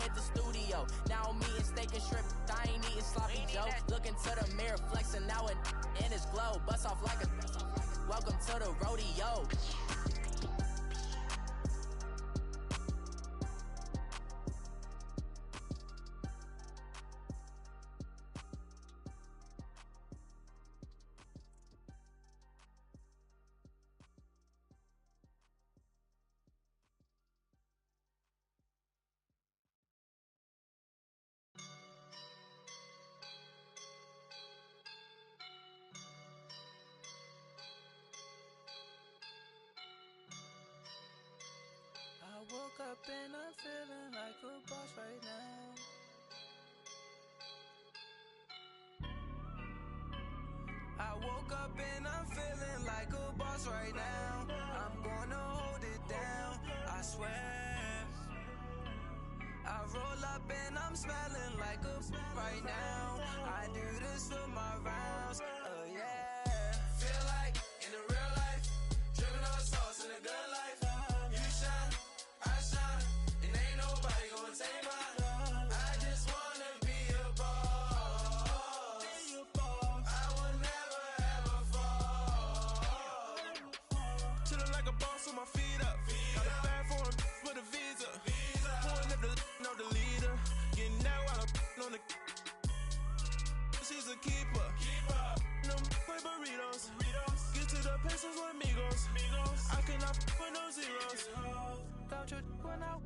at the studio. Now I'm eating steak and shrimp, I ain't eating sloppy joe. Looking to the mirror, flexing now and in his glow. Bust off like a welcome to the rodeo. I woke up and I'm feeling like a boss right now. I woke up and I'm feeling like a boss right now. I'm gonna hold it down, I swear. I roll up and I'm smelling like a right now. I do this for my rounds, oh yeah. Feel like in the real life, dripping on sauce in a good life. You shine, I shine, and ain't nobody gonna take mine. I just wanna be a boss. I will never ever fall. Chillin' like a boss with my feet up. Got a bag for him with a visa. Pulling up the know the leader. Getting out while I'm on the. She's a keeper. No play burritos. Get to the pesos with amigos. I cannot with no zeros. Don't you run out?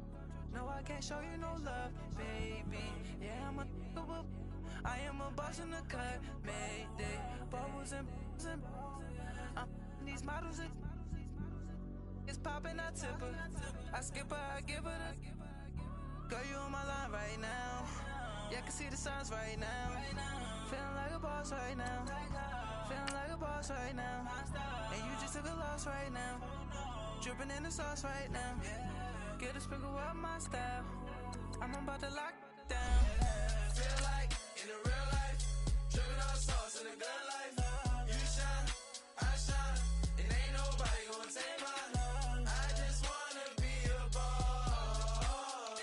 No, I can't show you no love, baby. Yeah, I am a boss in the cut, mayday. Bubbles and these models it's popping, I tip her. I skip her, I give her the. Girl, you on my line right now. Yeah, I can see the signs right now. Feeling like a boss right now. Feeling like a boss right now. And you just took a loss right now. Dripping in the sauce right now. Get a sprinkle up my style. I'm about to lock down. Feel like in the real life, dripping on sauce in a good life. You shine, I shine, and ain't nobody gonna take mine. I just wanna be a boss.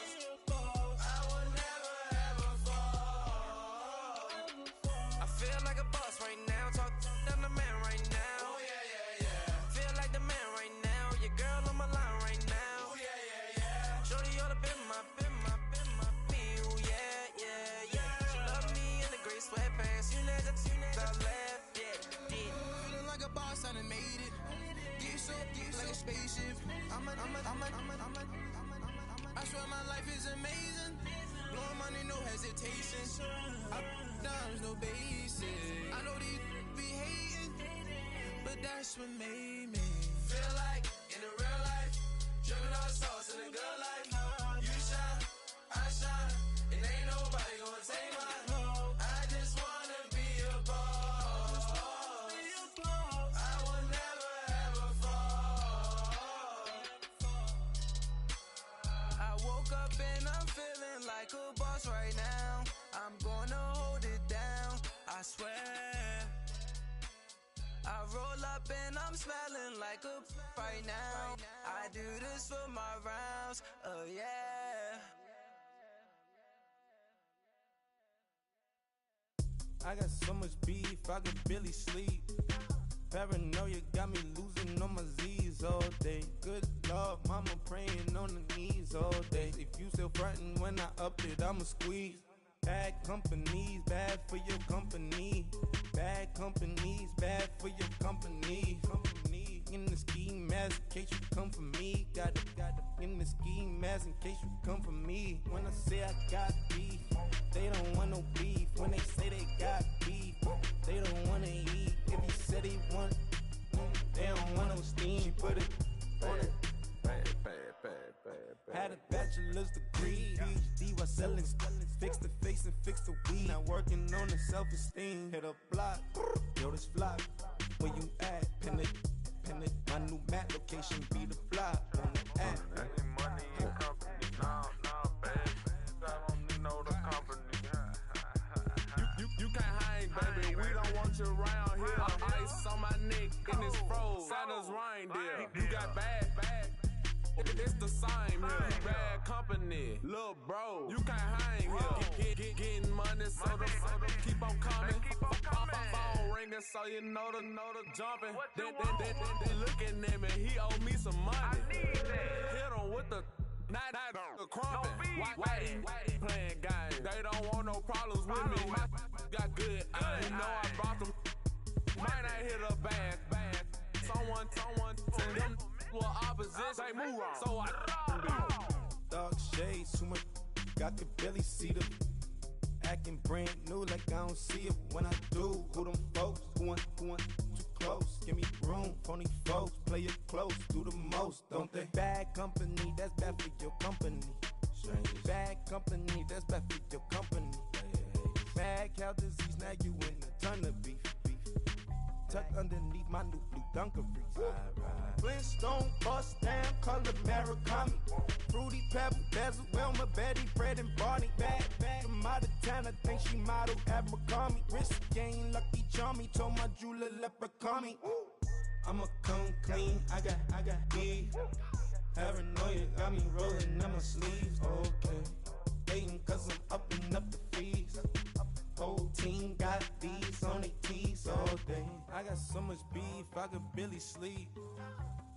I will never ever fall. I feel like a boss right now. Talk to the man right now. Oh yeah, yeah, yeah. Feel like the man right now. Your girl on my line right now. Oh yeah, yeah, yeah. Shorty oughta been my me. Oh yeah, yeah, yeah. She love me in the gray sweatpants. You never I left, yeah. Feeling like a boss, I done made it. Get so like a spaceship. I swear my life is amazing. Blowing money, no hesitation. Up, downs, no basic. I know these be hating, but that's what made me feel like in the real life, dripping on sauce in a good life. You shine, I shine, and ain't nobody gonna take mine. I just wanna be a boss. I will never ever fall. I woke up and I'm feeling like a boss right now. I'm gonna hold it down, I swear. I roll up and I'm smelling like a right now. I do this for my rounds, oh yeah. I got so much beef, I could barely sleep. Paranoia got me losing on my Z's all day. Good Lord, mama praying on the knees all day. If you still frontin' when I up it, I'ma squeeze. Bad companies, bad for your company. Bad companies, bad for your company. Company in the ski mask in case you come for me. Got it in the ski mask in case you come for me. When I say I got beef, they don't want no beef. When they say they got beef, they don't wanna eat. If he said he want, they don't want no steam. She put it on it. Had a bachelor's degree, PhD while selling. Fix the face and fix the weed. Now working on the self-esteem. Hit a block, yo this flop. Where you at? Pin it. My new map location be the flop. On the app. Any money in company? No, baby. I don't need no the company. You can't hang, baby. We don't want you around here. Ice on my neck in this froze. Santa's reindeer. You got bad. It's the same here. Bad company. Look, bro, you can't hang here. Getting money, so the keep on coming. Phone ringing, so you know the jumping. They looking at me, he owe me some money. I need that. Hit him with the not the crumping. Why they playing games? They don't want no problems with me. My got good. You know I brought them. Might not hit a bad. Someone send them to opposition. They move wrong, so I Dog shades, too much, got the belly see them. Acting brand new like I don't see it when I do. Who them folks, who want too close? Give me room, phony folks, play it close, do the most, don't they? Bad company, that's bad for your company. Bad company, that's bad for your company. Bad cow disease, now you in a ton of beef. Tucked underneath my new blue Dunkaroos. Flintstone bust down, color Murakami. Fruity Pebble, Basil, Wilma, Betty, Fred, and Barney. Bad from out of town, I think she model Abercrombie. Wrist game, Lucky Charmy, told my jeweler leprechaun. I'ma come clean, I got beef. Paranoia got me rolling in my sleeves. Okay, hating cause I'm upping up the fees. Whole team got these on their tees all day. I got so much beef, I could barely sleep.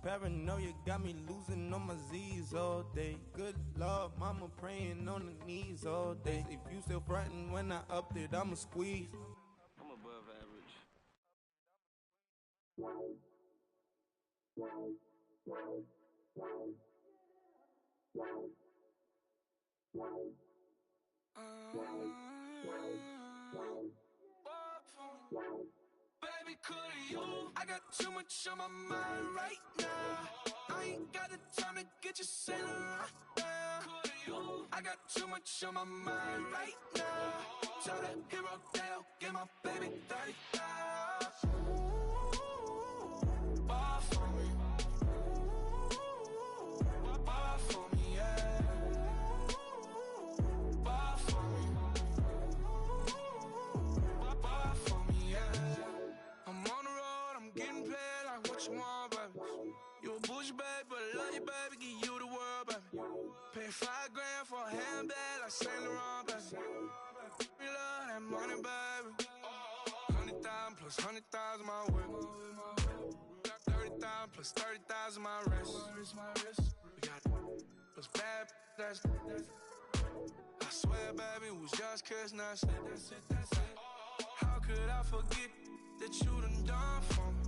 Paranoia got me losing on my Z's all day. Good Lord, mama praying on the knees all day. If you still frontin' when I upped it, I'ma squeeze. I'm above average. Baby, could you? I got too much on my mind right now. I ain't got the time to get you sailing right now. Could you? I got too much on my mind right now. Tell that hero Dale, get my baby 30,000. Bar for me. Bar for me, yeah. Bar for me. Bar for me, yeah. I'm on the road, I'm getting paid like what you want, baby. You a bougie, baby, but I love you, baby. Give you the world, baby. Pay $5 grand for a handbag like Saint Laurent, baby. We love that money, baby. 100,000 plus 100,000 my way. Got 30,000 plus 30,000 my wrist. We got those bad, that's I swear, baby, it was just kiss, now that's it. How could I forget that you done for me?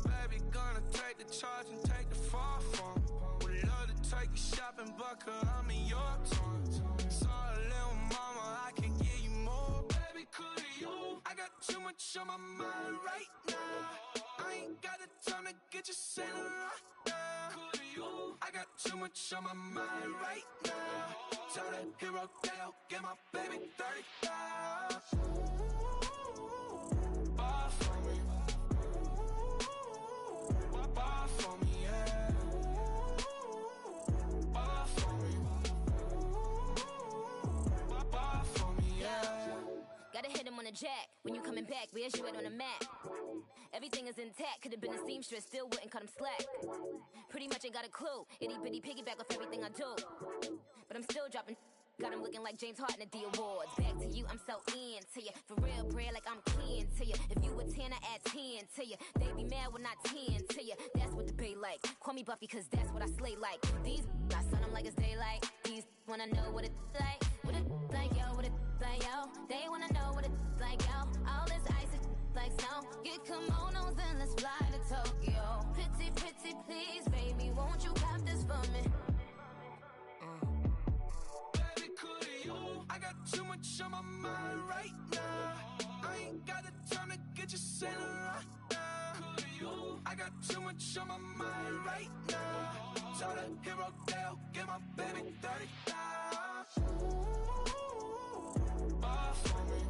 Baby, gonna take the charge and take the fall for me. Would love to take you shopping, but I'm in your time. Sorry, little mama, I can give you more. Baby, could you? I got too much on my mind right now. I ain't got the time to get you sailing right now. Could you? I got too much on my mind right now. Tell that hero Dale, get my baby 30,000. Bar for me. Bar for me, yeah. Bar for me. Bar for me, yeah. Gotta hit him on the jack. When you coming back, where's you at on the map? Everything is intact. Could've been a seamstress, still wouldn't cut him slack. Pretty much ain't got a clue. Itty bitty piggyback off everything I do. But I'm still dropping. Got him looking like James Harden at the awards. Back to you, I'm so into you. For real, bread, like I'm keen to you. If you a 10, I add 10 to you. They be mad when I 10 to you. That's what the bay like. Call me Buffy, cause that's what I slay like. These, I sun them like it's daylight. These wanna know what it's like. What it like, yo, what it like, yo. They wanna know what it's like, yo. All this ice is like snow. Get kimonos and let's fly to Tokyo. Pretty, pretty, please, baby, won't you have this for me? I got too much on my mind right now. I ain't got the time to get you sailing right now. I got too much on my mind right now. Tell that hero Dale, get my baby 30,000. Bar for me.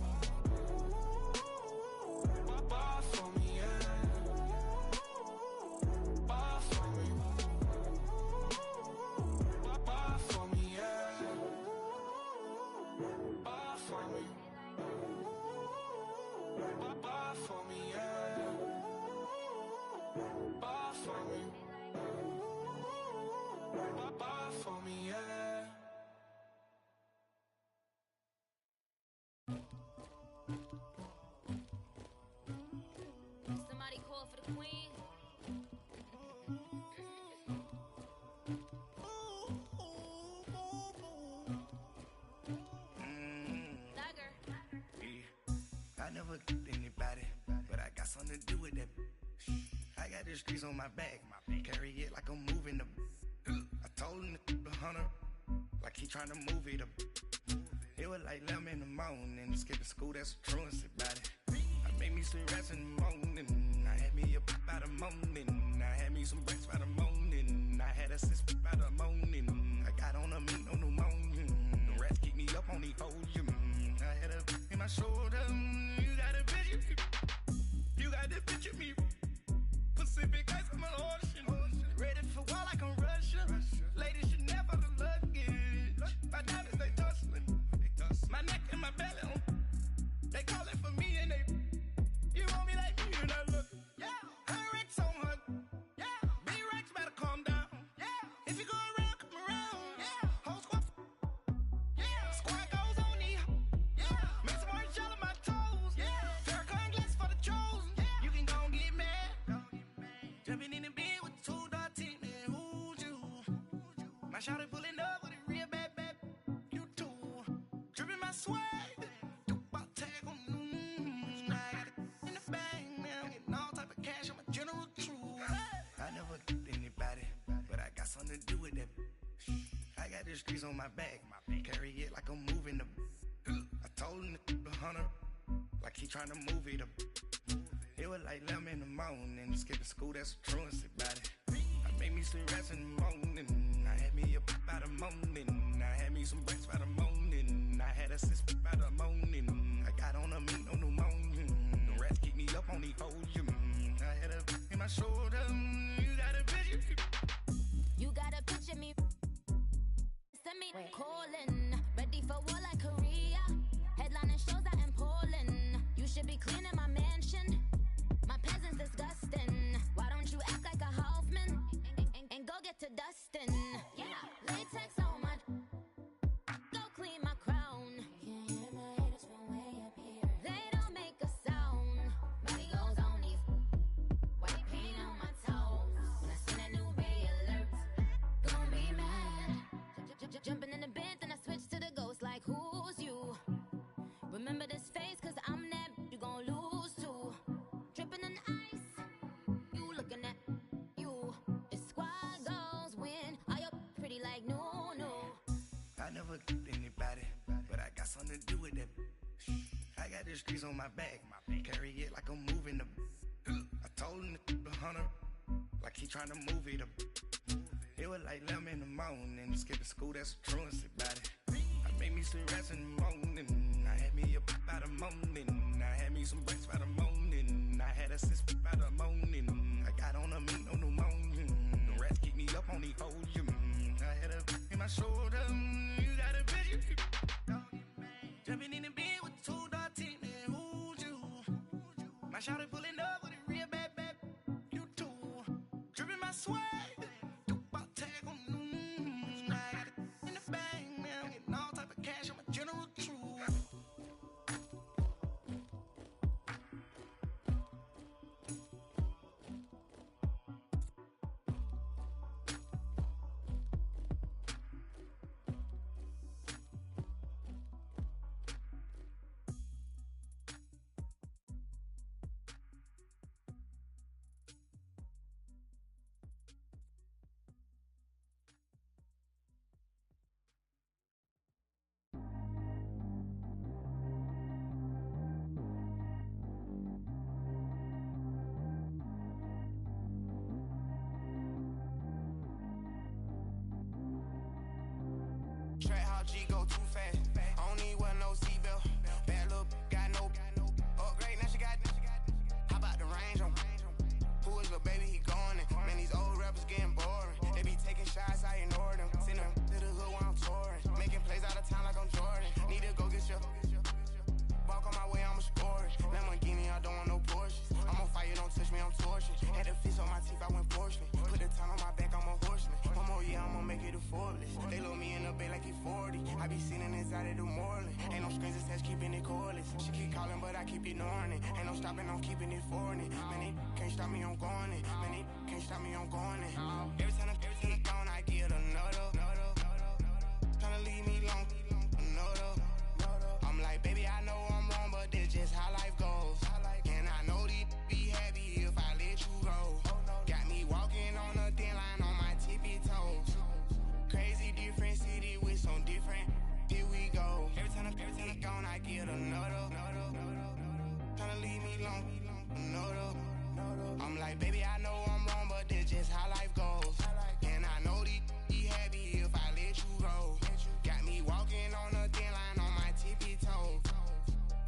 Bar for me, yeah. Bar for me. Bar for me, yeah. Bar for me. Bar for me, yeah. Bar for me. Bar for me, yeah. the streets on my back. Carry it like I'm moving the. I told him to 100, like he trying to move it up. It was like 11 in the morning. Skipping school, that's a truancy about it. I made me some rest in the morning. I had me a pop by the morning. I had me some breaks by the morning. I had a sis by the morning. I got on a meat, no pneumonia. The rats keep me up on the podium. I had a in my shoulder. You got a picture. You got this picture me. Pacific ice, I'm an ocean. Ready for war like I'm Russian. Ladies should never the luggage. My diamonds, they tussling. My neck and my belly. They calling for me and they. You want me like me and I look. Yeah. Her Rex on her. Yeah. B-Rex better calm down. Yeah. If you go around, come around. Yeah. Whole squad. Yeah. Squad goes on the. Yeah. Make some orange gel on my toes. Yeah. Farrakhan glass for the chosen. Yeah. You can go and get mad. Jumping in the bed with 2 dark teeth, man. Who's you? My shawty pulling up with a real bad. You too. Dripping my swag. To do with that. I got the streets on my back. Carry it like I'm moving the. I told him to 100, like he trying to move it up. It was like 11 in the morning. Skipping school, that's a truancy about it. I made me some rest in the morning. I had me a pop by the morning. I had me some breaks by the morning. I had a sis by the morning. I got on a meat, no pneumonia. The rats keep me up on the podium. I had a in my shoulder. You got a picture. You gotta picture me. Send me calling. Ready for war like Korea. Headlining shows out in Poland. You should be cleaning my mansion. My peasants disgusting. Why don't you act like a Hoffman and go get to dustin'? Yeah, latex on my. Go clean my crown. Can't hear my haters from way up here. They don't make a sound. Body goes on these. White paint on my toes. When I send a new ray alert. Gonna be mad. Jumping in the bed, then I switch to the ghost like who's you? Remember this face, cause I'm that you gon' lose too. Dripping in ice, you looking at you. It's squad goals win. Are you pretty like no? I never did anybody, but I got something to do with that. I got the streets on my back. Carry it like I'm moving the. I told him to 100, like he trying to move it up. It was like 11 in the morning. Skipping school, that's a truancy about it. I made me some rest in the morning. I had me a pop by the morning. I had me some breaks by the morning. I had a sis by the morning. I got on a meat, no pneumonia. The rats keep me up on the podium. I had a in my shoulder. You got a picture. Jumping in the bed with 2 dark teeth, man. Who's you? My shawty pulling up with a real bad. You too. Dripping my swag. Track how G go too fast. I don't need wear no seatbelt. Bad look, got no upgrade. Now she got. How about the range on? Who is the baby? He going in. Man, these old rappers getting boring. They be taking shots, I ignore them. Send them to the hood while I'm touring. Making plays out of town like I'm Jordan. Need to go get your. Walk on my way, I'ma score it. Lamborghini, I don't want no Porsches. I'm on fire, don't touch me, I'm torching. Had the fish on my teeth, I went porcelain. Put the time on my back, I'm a horseman. One more year, I'ma make it a Forbes. They load me in the bay like he 40. I be sitting inside of the Moreland. Ain't no strings attached, keeping it cordless. She keep calling, but I keep ignoring it. Ain't no stopping, I'm keeping it foreign. Man, they can't stop me, I'm going it. Man, they can't stop me, I'm going it. Every time I'm gone, I get another. Tryna leave me long, another. I'm like, baby, I know I'm wrong, but that's just how life goes. And I know these be happy if I let you go. like, baby, I know I'm wrong, but this just how life goes. And I know these happy if I let you go. Got me walking on a thin line on my tippy toes.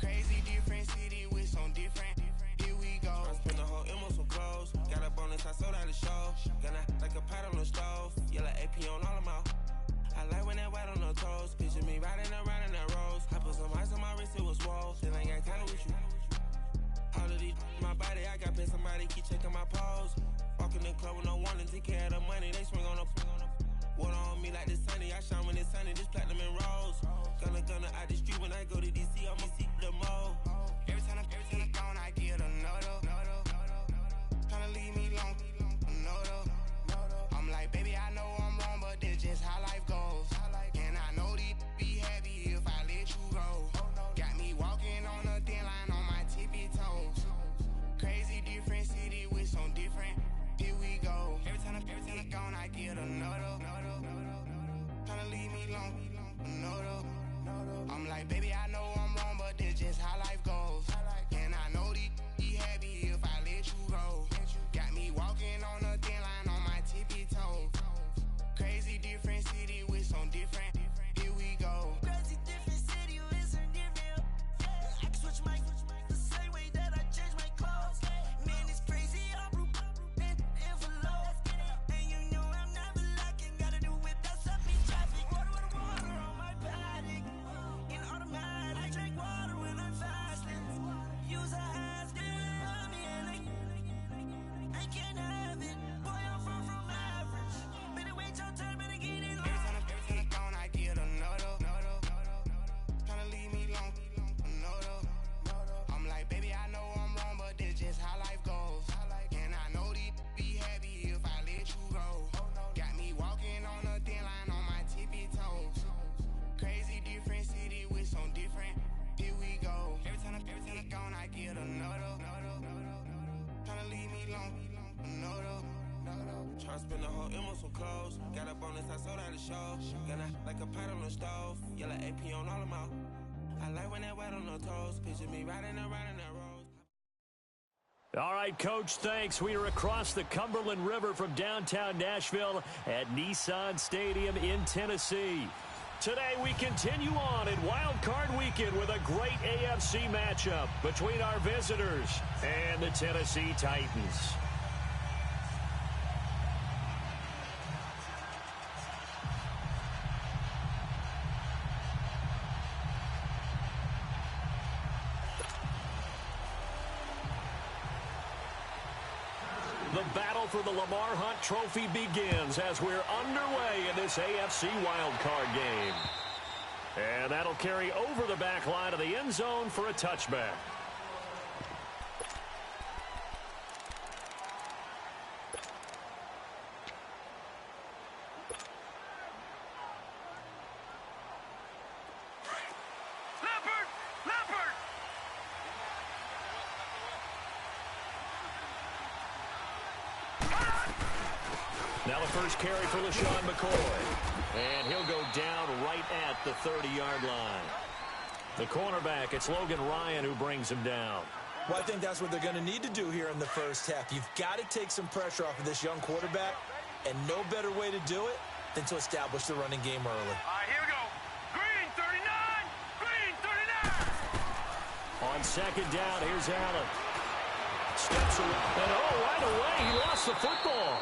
Crazy different city with some different. Here we go. I spent the whole M on some clothes. Got a bonus, I sold out the show. Gonna like a pot on the stove. Yellow AP on all of my. I like when that white on the toes. Picture me riding around in that rose. I put some ice on my wrist, it was swole. Still ain't got time with you. All of these my body, I got paid somebody keep checking my pose. Walking in the club with no warning, take care of the money. They swing on the water on me like the sunny. I shine when it's sunny, this platinum and rose. Gonna out the street when I go to DC, I'ma see the mo. Every time I'm gone, I get another. Tryna leave me alone, another. I'm like, baby, I know I'm wrong, but this just how life goes. And I know these be happy if I let you go. Got me walking on a thin line on my tippy toes. Crazy different city with some different. Here we go. Every time I'm gone, I get another. Tryna leave me alone, another. I'm like, baby, I know I'm wrong, but this just how life goes. And I know these be happy if I let you go. Got me walking on a thin line on my tippy toes. Crazy different city with some different. Here we go. Crazy different city with some different. I can switch my the same way that I change my clothes. Man, it's crazy. I'm envelope. And you know I'm never lacking. Gotta do it. That's up in traffic. Water on my paddock. In automatic. I drink water when I'm fasting. Use a ass to me and I can't have it. Boy, I'm far from average. Better wait your turn, better get in line. Every time I'm gone, I get another. Tryna leave me alone, another. I'm like, baby, I know I'm wrong, but this just how life goes. And I know these be happy if I let you go. Got me walking on a thin line on my tippy toes. Crazy different city with some different. Here we go. Every time I'm gone, I get another. Tryna leave me alone, another. Tryna spend the whole M on some clothes. Got a bonus, I sold out the show. Gonna like a pot on the stove. Yellow AP on all of my. I like when that white on the toes. Picture me riding around in that rose. All right, Coach, thanks. We are across the Cumberland River from downtown Nashville at Nissan Stadium in Tennessee. Today we continue on in Wild Card Weekend with a great AFC matchup between our visitors and the Tennessee Titans. The battle for the Lamar Hunt Trophy begins as we're underway in this AFC wildcard game. And that'll carry over the back line of the end zone for a touchback. Now the first carry for LaShawn McCoy. And he'll go down right at the 30-yard line. The cornerback, it's Logan Ryan who brings him down. Well, I think that's what they're going to need to do here in the first half. You've got to take some pressure off of this young quarterback, and no better way to do it than to establish the running game early. All right, here we go. Green 39! Green 39! On second down, here's Allen. Steps away, and right away, he lost the football.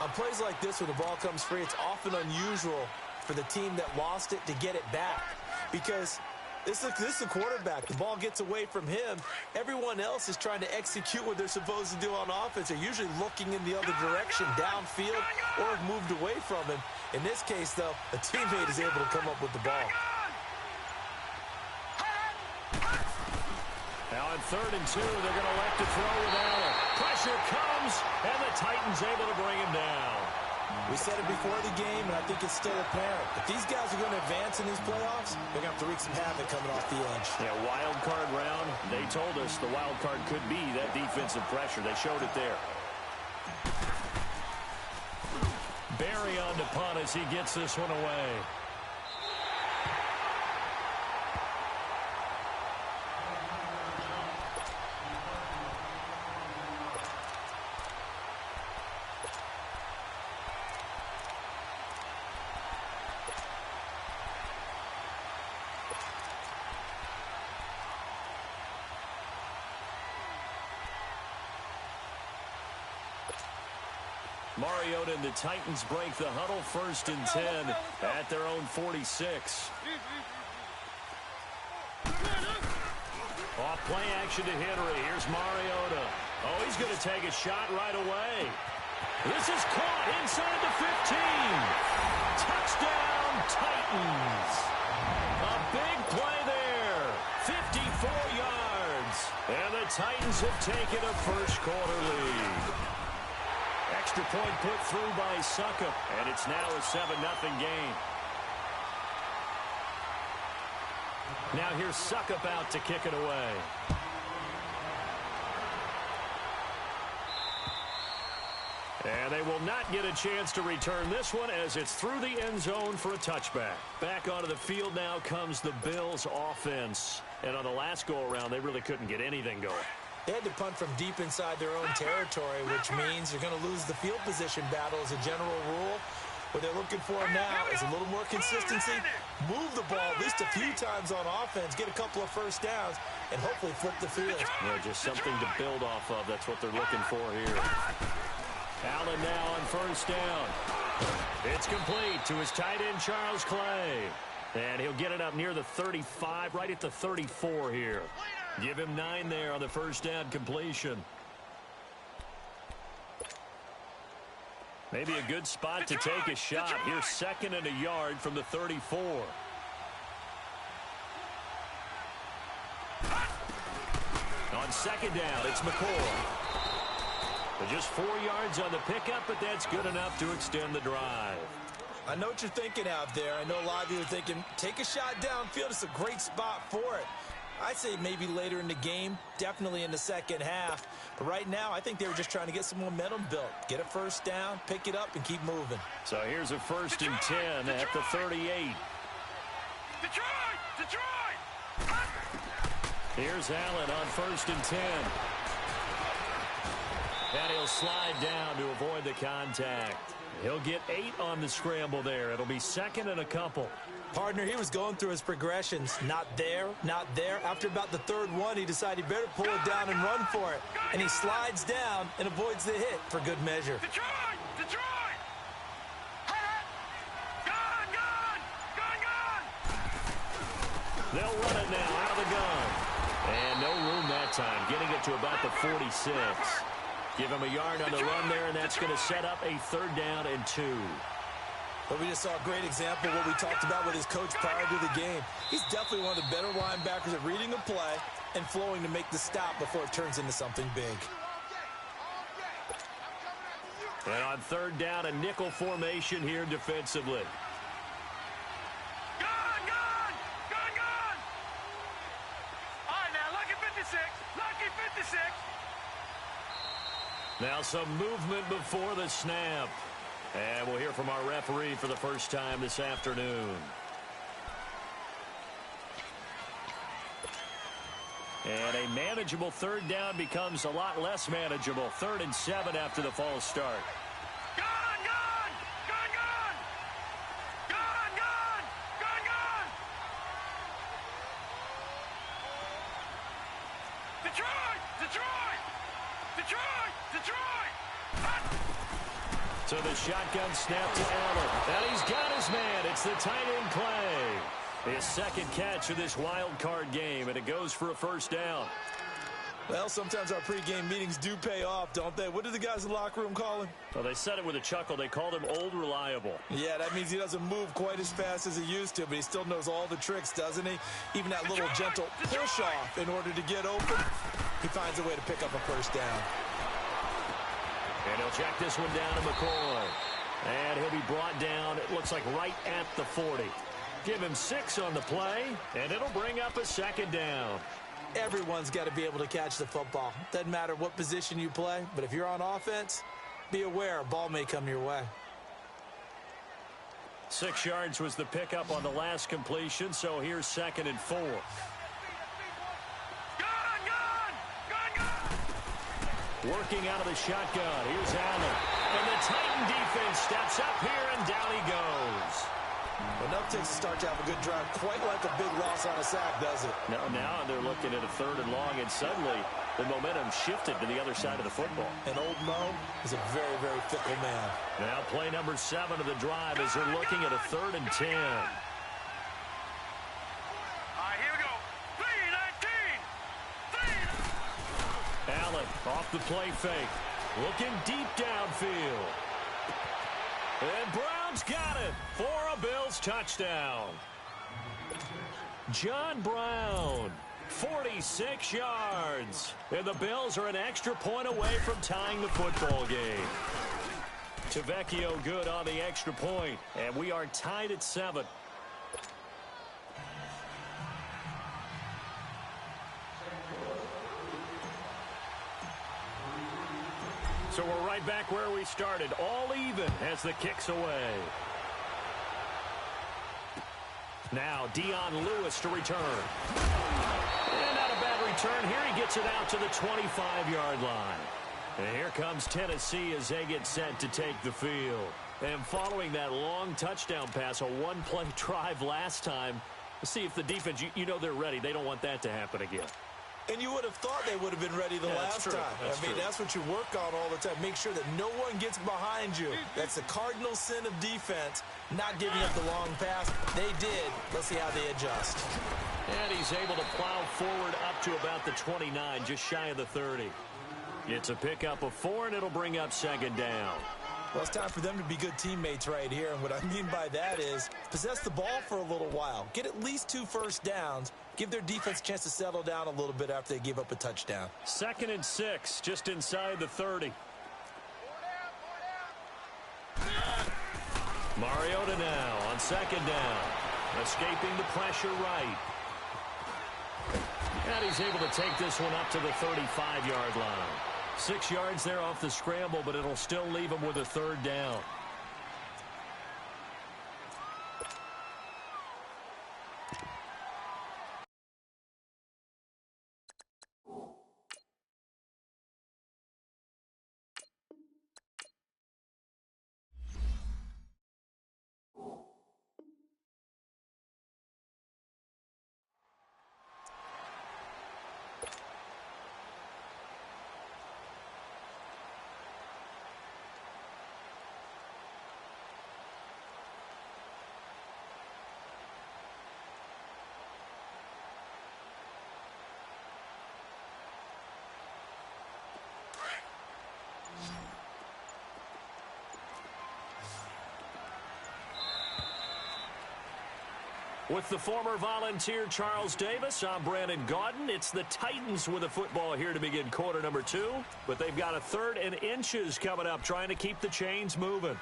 On plays like this where the ball comes free, it's often unusual for the team that lost it to get it back. Because this is the quarterback. The ball gets away from him. Everyone else is trying to execute what they're supposed to do on offense. They're usually looking in the other direction, downfield, or have moved away from him. In this case, though, a teammate is able to come up with the ball. Now on 3rd and 2, they're going to elect to throw with Allen. Pressure comes, and the Titans able to bring him down. We said it before the game, and I think it's still apparent. If these guys are going to advance in these playoffs, they're going to have to wreak some havoc coming off the edge. Yeah, wild card round. They told us the wild card could be that defensive pressure. They showed it there. Barry on to punt as he gets this one away. Mariota and the Titans break the huddle, 1st and 10 at their own 46. Off play action to Henry. Here's Mariota. Oh, he's going to take a shot right away. This is caught inside the 15. Touchdown, Titans. A big play there. 54 yards. And the Titans have taken a first-quarter lead. Extra point put through by Suckup, and it's now a 7-0 game. Now here's Suckup out to kick it away. And they will not get a chance to return this one as it's through the end zone for a touchback. Back onto the field now comes the Bills offense. And on the last go-around, they really couldn't get anything going. They had to punt from deep inside their own territory, which means you're going to lose the field position battle as a general rule. What they're looking for now is a little more consistency, move the ball at least a few times on offense, get a couple of first downs, and hopefully flip the field. Yeah, just something to build off of. That's what they're looking for here. Allen now on 1st down. It's complete to his tight end, Charles Clay. And he'll get it up near the 35, right at the 34 here. Give him 9 there on the 1st down completion. Maybe a good spot to take a shot. Here's 2nd and a yard from the 34. On 2nd down, it's McCoy. Just 4 yards on the pickup, but that's good enough to extend the drive. I know what you're thinking out there. I know a lot of you are thinking, take a shot downfield. It's a great spot for it. I'd say maybe later in the game, definitely in the second half. But right now, I think they were just trying to get some momentum built. Get a first down, pick it up, and keep moving. So here's a 1st and 10 at the 38. Detroit! Here's Allen on 1st and 10. And he'll slide down to avoid the contact. He'll get 8 on the scramble there. It'll be 2nd and a couple. Partner, he was going through his progressions. Not there, not there. After about the 3rd one, he decided he better pull it down and run for it. And he slides down and avoids the hit for good measure. Detroit! They'll run it now out of the gun. And no room that time, getting it to about the 46. Give him a yard on the run there, and that's going to set up a 3rd down and 2. But we just saw a great example of what we talked about with his coach prior to the game. He's definitely one of the better linebackers at reading a play and flowing to make the stop before it turns into something big. And on 3rd down, a nickel formation here defensively. Gun! All right, now, lucky 56. Now some movement before the snap. And we'll hear from our referee for the first time this afternoon. And a manageable 3rd down becomes a lot less manageable. 3rd and 7 after the false start. Gun! Detroit! So the shotgun snap to Allen. And he's got his man. It's the tight end Clay. His 2nd catch of this wild card game, and it goes for a 1st down. Well, sometimes our pregame meetings do pay off, don't they? What do the guys in the locker room call him? Well, they said it with a chuckle. They called him Old Reliable. Yeah, that means he doesn't move quite as fast as he used to, but he still knows all the tricks, doesn't he? Even that little gentle push-off in order to get open. He finds a way to pick up a 1st down. And he'll check this one down to McCoy. And he'll be brought down, it looks like right at the 40. Give him 6 on the play, and it'll bring up a 2nd down. Everyone's got to be able to catch the football. Doesn't matter what position you play, but if you're on offense, be aware a ball may come your way. 6 yards was the pickup on the last completion, so here's 2nd and 4. Working out of the shotgun. Here's Allen. And the Titan defense steps up here, and down he goes. Enough takes to start to have a good drive. Quite like a big loss on a sack, does it? Now they're looking at a 3rd and long, and suddenly the momentum shifted to the other side of the football. And old Mo is a very, very fickle man. Now play number 7 of the drive as they're looking at a 3rd and 10. All right, here we go. 3-19. Allen off the play fake. Looking deep downfield. And Brown's got it for a Bills touchdown. John Brown, 46 yards. And the Bills are an extra point away from tying the football game. Tavecchio good on the extra point, and we are tied at 7. So we're right back where we started, all even as the kick's away. Now Dion Lewis to return. And not a bad return here. He gets it out to the 25-yard line. And here comes Tennessee as they get set to take the field. And following that long touchdown pass, a one-play drive last time, let's see if the defense, you know they're ready. They don't want that to happen again. And you would have thought they would have been ready the last time. That's what you work on all the time. Make sure that no one gets behind you. That's the cardinal sin of defense, not giving up the long pass. They did. Let's see how they adjust. And he's able to plow forward up to about the 29, just shy of the 30. It's a pickup of 4, and it'll bring up 2nd down. Well, it's time for them to be good teammates right here. And what I mean by that is possess the ball for a little while. Get at least 2 first downs. Give their defense a chance to settle down a little bit after they give up a touchdown. 2nd and 6, just inside the 30. Mariota now on 2nd down. Escaping the pressure right. And he's able to take this one up to the 35-yard line. 6 yards there off the scramble, but it'll still leave him with a 3rd down. With the former Volunteer Charles Davis, I'm Brandon Gaudin. It's the Titans with the football here to begin quarter number 2. But they've got a 3rd and inches coming up, trying to keep the chains moving.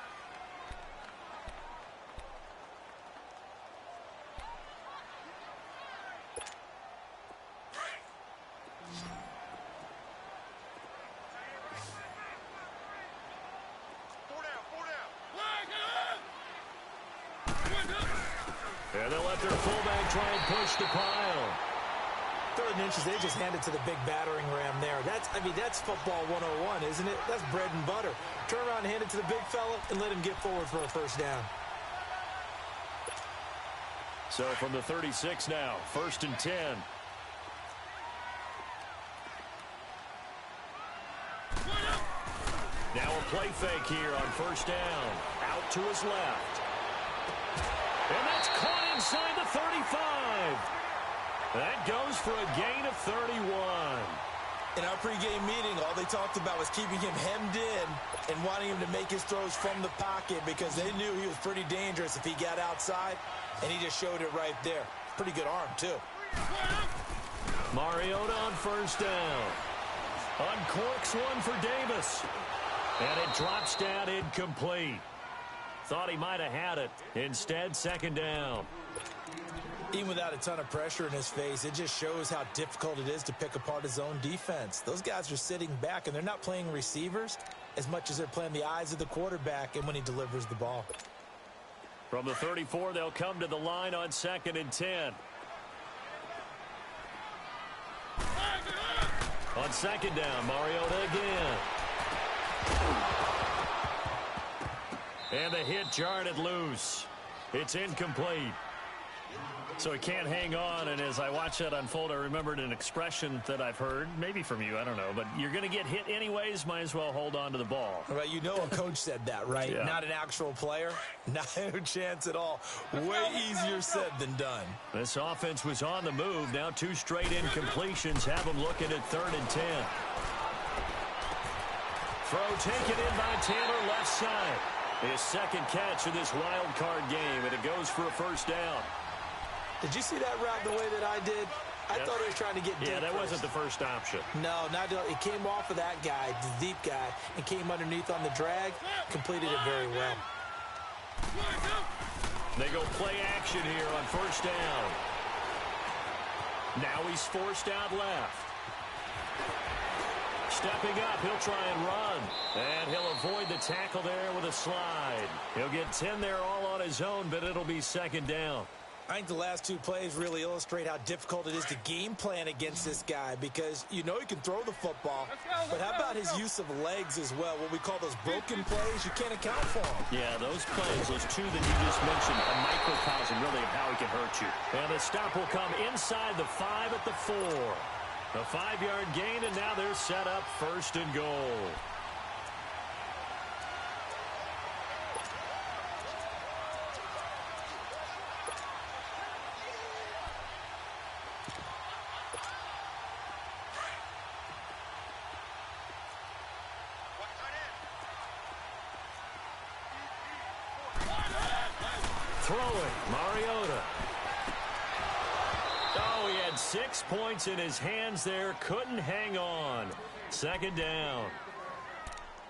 And they'll let their fullback try and push the pile. 3rd and inches, they just hand it to the big battering ram there. That's football 101, isn't it? That's bread and butter. Turn around and hand it to the big fella and let him get forward for a 1st down. So from the 36 now, 1st and 10. Now a play fake here on 1st down. Out to his left. And that's caught inside the 35. That goes for a gain of 31. In our pregame meeting, all they talked about was keeping him hemmed in and wanting him to make his throws from the pocket because they knew he was pretty dangerous if he got outside, and he just showed it right there. Pretty good arm, too. Mariota on 1st down. Uncorks one for Davis. And it drops down incomplete. Thought he might have had it. Instead, 2nd down. Even without a ton of pressure in his face, it just shows how difficult it is to pick apart his own defense. Those guys are sitting back, and they're not playing receivers as much as they're playing the eyes of the quarterback and when he delivers the ball. From the 34, they'll come to the line on 2nd and 10. On 2nd down, Mariota again. And the hit jarred it loose. It's incomplete. So he can't hang on, and as I watch that unfold, I remembered an expression that I've heard, maybe from you, I don't know, but you're going to get hit anyways, might as well hold on to the ball. Right, you know a coach said that, right? Yeah. Not an actual player. Not a chance at all. Way easier said than done. This offense was on the move. Now 2 straight incompletions have them looking at 3rd and 10. Throw taken in by Taylor, left side. His second catch of this wild card game, and it goes for a first down. Did you see that route the way that I did? I thought he was trying to get deep. Yeah, that wasn't the first option. No, it came off of that guy, the deep guy, and came underneath on the drag. Completed it very well. They go play action here on first down. Now he's forced out left. Stepping up, he'll try and run. And he'll avoid the tackle there with a slide. He'll get 10 there all on his own, but it'll be second down. I think the last 2 plays really illustrate how difficult it is to game plan against this guy because you know he can throw the football, but how about his use of legs as well? What we call those broken plays, you can't account for them. Yeah, those plays, those 2 that you just mentioned, a microcosm really of how he can hurt you. And the stop will come inside the 5 at the 4. A 5-yard gain, and now they're set up 1st and goal. Throw it, Mariota. Oh, he had 6 points in his hands there. Couldn't hang on. Second down.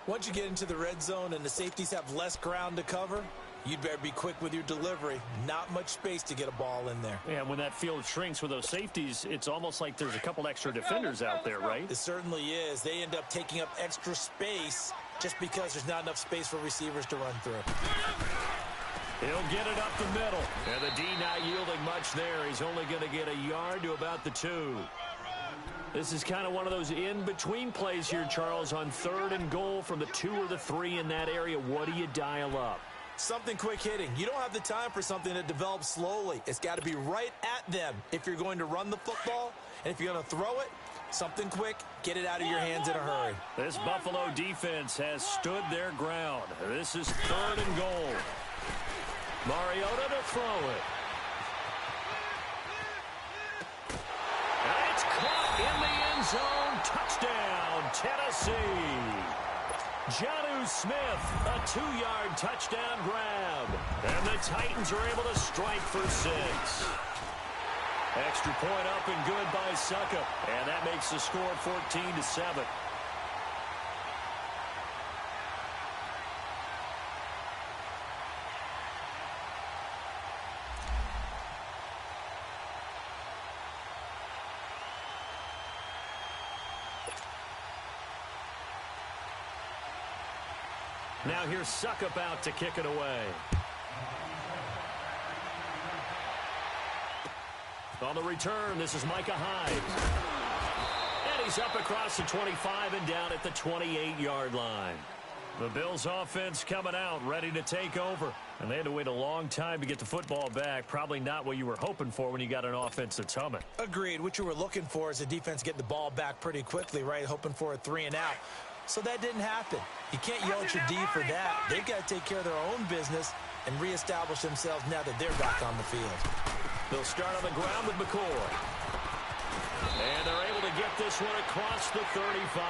Once you get into the red zone and the safeties have less ground to cover, you'd better be quick with your delivery. Not much space to get a ball in there. Yeah, when that field shrinks with those safeties, it's almost like there's a couple extra defenders out there, right? It certainly is. They end up taking up extra space just because there's not enough space for receivers to run through. He'll get it up the middle. And the D not yielding much there. He's only going to get a yard to about the 2. This is kind of one of those in-between plays here, Charles, on 3rd and goal from the 2 or the 3 in that area. What do you dial up? Something quick hitting. You don't have the time for something that develops slowly. It's got to be right at them if you're going to run the football. And if you're going to throw it, something quick, get it out of your hands in a hurry. This Buffalo defense has stood their ground. This is 3rd and goal. Mariota to throw it. And it's caught in the end zone. Touchdown, Tennessee. Jonnu Smith, a 2-yard touchdown grab. And the Titans are able to strike for 6. Extra point up and good by Suckup. And that makes the score 14-7. Now here's Suckup out to kick it away. On the return, this is Micah Hyde. And he's up across the 25 and down at the 28-yard line. The Bills offense coming out, ready to take over. And they had to wait a long time to get the football back. Probably not what you were hoping for when you got an offense that's humming. Agreed. What you were looking for is the defense get the ball back pretty quickly, right? Hoping for a 3 and out. So that didn't happen. You can't yell at your D for that. They've got to take care of their own business and reestablish themselves now that they're back on the field. They'll start on the ground with McCoy. And they're able to get this one across the 35.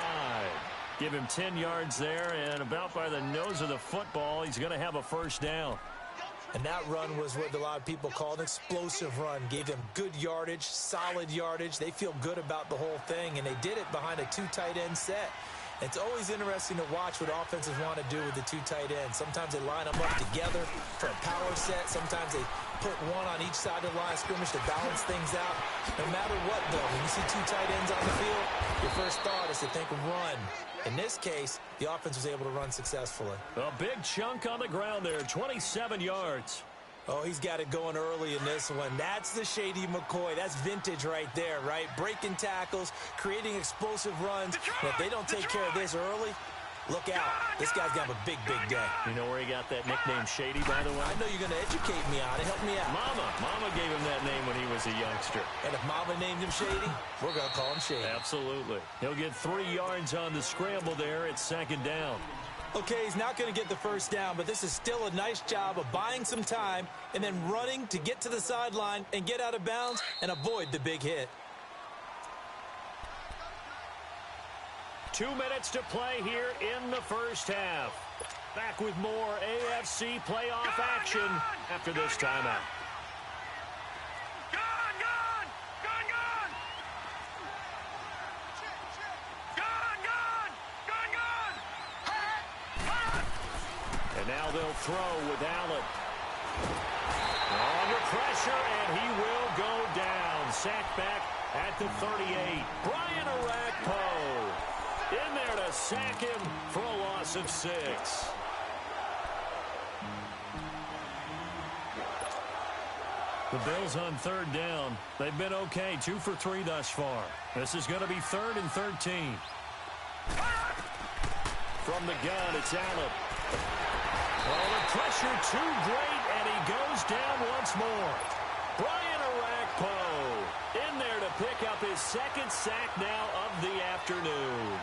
Give him 10 yards there, and about by the nose of the football, he's going to have a first down. And that run was what a lot of people call an explosive run. Gave them good yardage, solid yardage. They feel good about the whole thing, and they did it behind a 2 tight end set. It's always interesting to watch what offenses want to do with the 2 tight ends. Sometimes they line them up together for a power set. Sometimes they put one on each side of the line of scrimmage to balance things out. No matter what, though, when you see 2 tight ends on the field, your first thought is to think run. In this case, the offense was able to run successfully. A big chunk on the ground there, 27 yards. Oh, he's got it going early in this one. That's the Shady McCoy. That's vintage right there, right? Breaking tackles, creating explosive runs. And if they don't take care of this early, look out. This guy's going to have a big, big day. You know where he got that nickname Shady, by the way? I know you're going to educate me on it. Help me out. Mama gave him that name when he was a youngster. And if Mama named him Shady, we're going to call him Shady. Absolutely. He'll get 3 yards on the scramble there at second down. Okay, he's not going to get the first down, but this is still a nice job of buying some time and then running to get to the sideline and get out of bounds and avoid the big hit. 2 minutes to play here in the first half. Back with more AFC playoff action after this timeout. And now they'll throw with Allen. Under pressure, and he will go down. Sacked back at the 38. Brian Orakpo in there to sack him for a loss of 6. The Bills on third down. They've been okay, 2 for 3 thus far. This is going to be 3rd and 13. From the gun, it's Allen. Oh, the pressure too great, and he goes down once more. Brian Orakpo in there to pick up his 2nd sack now of the afternoon.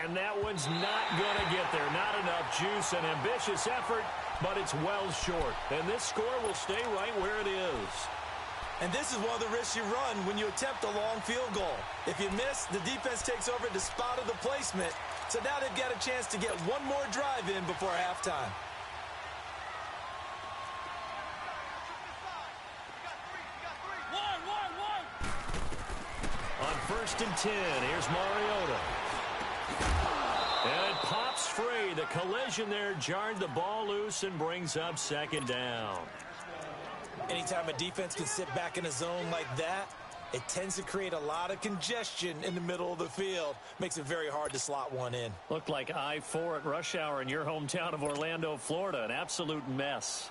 And that one's not going to get there. Not enough juice. An ambitious effort, but it's well short. And this score will stay right where it is. And this is one of the risks you run when you attempt a long field goal. If you miss, the defense takes over at the spot of the placement. So now they've got a chance to get one more drive in before halftime. On 1st and 10, here's Mariota. And it pops free. The collision there jarred the ball loose and brings up 2nd down. Anytime a defense can sit back in a zone like that, it tends to create a lot of congestion in the middle of the field. Makes it very hard to slot one in. Looked like I-4 at rush hour in your hometown of Orlando, Florida. An absolute mess.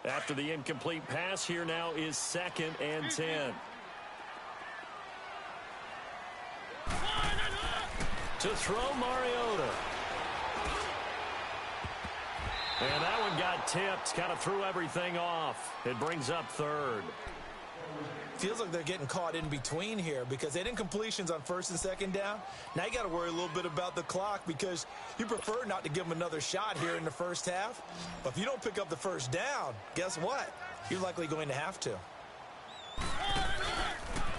After the incomplete pass, here now is 2nd and 10. To throw, Mariota. And that one got tipped. Kind of threw everything off. It brings up 3rd. Feels like they're getting caught in between here because they didn't completions on 1st and 2nd down. Now you got to worry a little bit about the clock because you prefer not to give them another shot here in the first half. But if you don't pick up the first down, guess what? You're likely going to have to.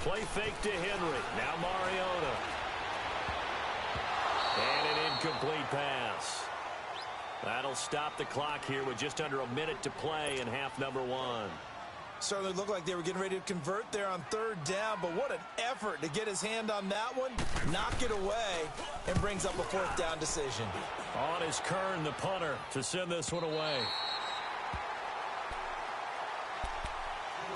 Play fake to Henry. Now Mariota. And an incomplete pass. That'll stop the clock here with just under a minute to play in half number 1. Certainly looked like they were getting ready to convert there on 3rd down, but what an effort to get his hand on that one, knock it away, and brings up a 4th down decision. On is Kern, the punter, to send this one away.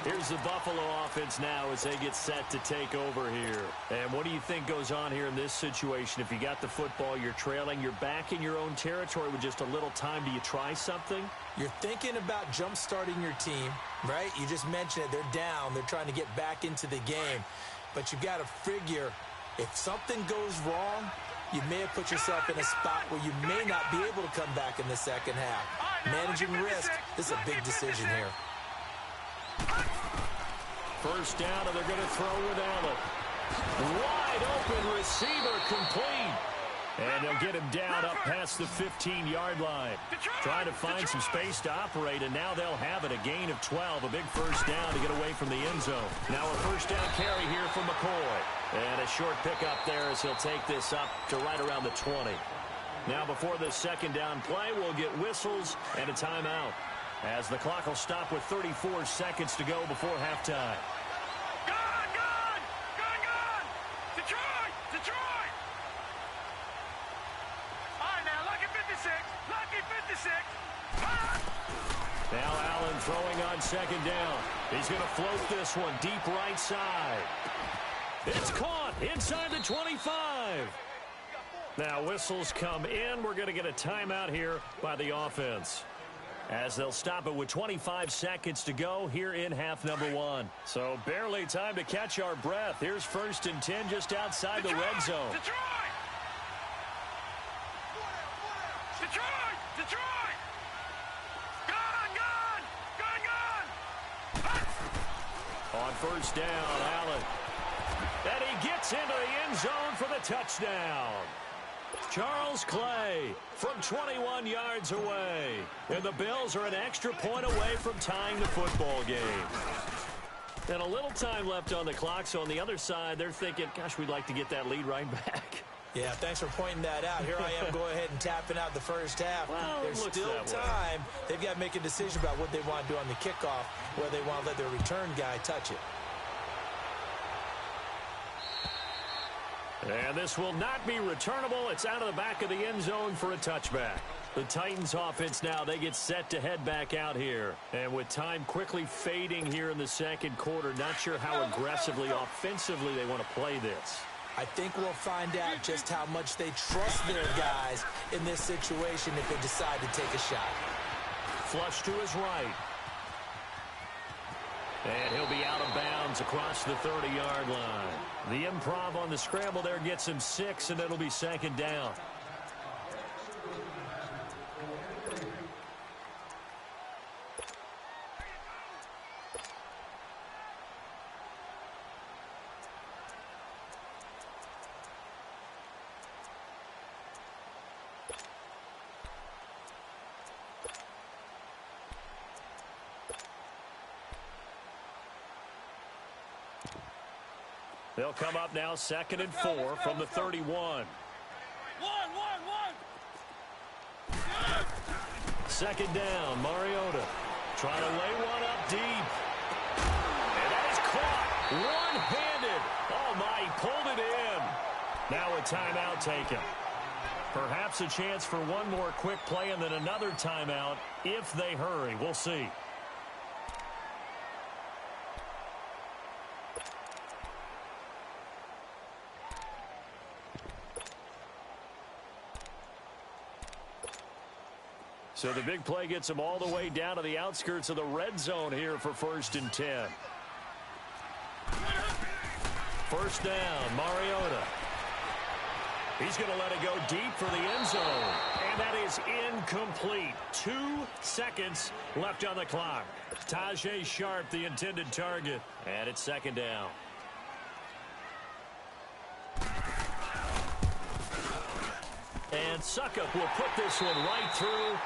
Here's the Buffalo offense now as they get set to take over here. And what do you think goes on here in this situation? If you got the football, you're trailing, you're back in your own territory with just a little time. Do you try something? You're thinking about jump-starting your team, right? You just mentioned it. They're down. They're trying to get back into the game. But you've got to figure if something goes wrong, you may have put yourself in a spot where you may not be able to come back in the second half. Managing risk, this is a big decision here. First down, and they're going to throw with Allen. Wide open receiver complete. And they'll get him down up past the 15-yard line. Trying to find some space to operate, and now they'll have it. A gain of 12, a big first down to get away from the end zone. Now a first down carry here from McCoy. And a short pickup there as he'll take this up to right around the 20. Now before the 2nd down play, we'll get whistles and a timeout, as the clock will stop with 34 seconds to go before halftime. Gun! Detroit! All right, now, lucky 56. Now Allen throwing on 2nd down. He's going to float this one deep right side. It's caught inside the 25. Now whistles come in. We're going to get a timeout here by the offense. as they'll stop it with 25 seconds to go here in half number one. So barely time to catch our breath. Here's 1st and 10 just outside the red zone. Detroit! On 1st down, Allen. And he gets into the end zone for the touchdown. Charles Clay from 21 yards away. And the Bills are an extra point away from tying the football game. And a little time left on the clock, so on the other side, they're thinking, gosh, we'd like to get that lead right back. Yeah, thanks for pointing that out. Here I am going ahead and tapping out the first half. Well, there's still time. They've got to make a decision about what they want to do on the kickoff, whether they want to let their return guy touch it. And this will not be returnable. It's out of the back of the end zone for a touchback. The Titans offense now, they get set to head back out here. And with time quickly fading here in the second quarter, not sure how aggressively, offensively they want to play this. I think we'll find out just how much they trust their guys in this situation if they decide to take a shot. Flush to his right. And he'll be out of bounds across the 30-yard line. The improv on the scramble there gets him 6, and it'll be 2nd down. They'll come up now 2nd and 4 from the 31. 2nd down, Mariota trying to lay one up deep. And that is caught one-handed. Oh, my, he pulled it in. Now a timeout taken. Perhaps a chance for one more quick play and then another timeout if they hurry. We'll see. So the big play gets them all the way down to the outskirts of the red zone here for 1st and 10. 1st down, Mariota. He's going to let it go deep for the end zone. And that is incomplete. 2 seconds left on the clock. Tajay Sharp, the intended target. And it's 2nd down. And Suckup will put this one right through.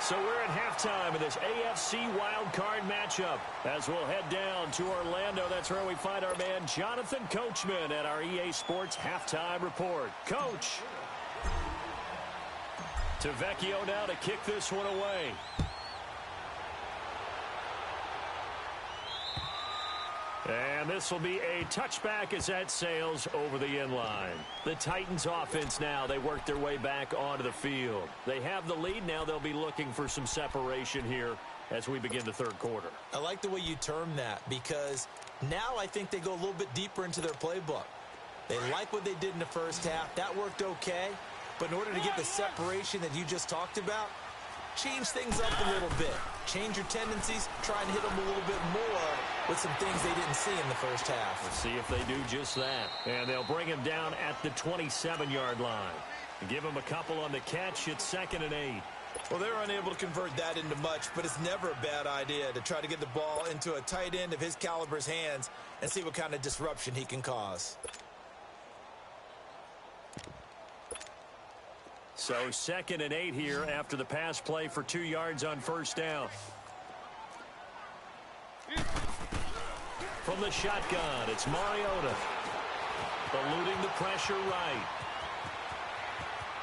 So we're at halftime of this AFC wildcard matchup as we'll head down to Orlando. That's where we find our man Jonathan Coachman at our EA Sports Halftime Report. Coach. To Vecchio now to kick this one away. And this will be a touchback as that sails over the end line. The Titans offense now, they work their way back onto the field. They have the lead now. They'll be looking for some separation here as we begin the 3rd quarter. I like the way you term that because now I think they go a little bit deeper into their playbook. They like what they did in the first half. That worked okay. But in order to get the separation that you just talked about, change things up a little bit. Change your tendencies. Try and hit them a little bit more with some things they didn't see in the first half. Let's see if they do just that. And they'll bring him down at the 27-yard line. Give him a couple on the catch. It's 2nd and 8. Well, they're unable to convert that into much, but it's never a bad idea to try to get the ball into a tight end of his caliber's hands and see what kind of disruption he can cause. So 2nd and 8 here after the pass play for 2 yards on 1st down. From the shotgun, it's Mariota. Eluding the pressure right.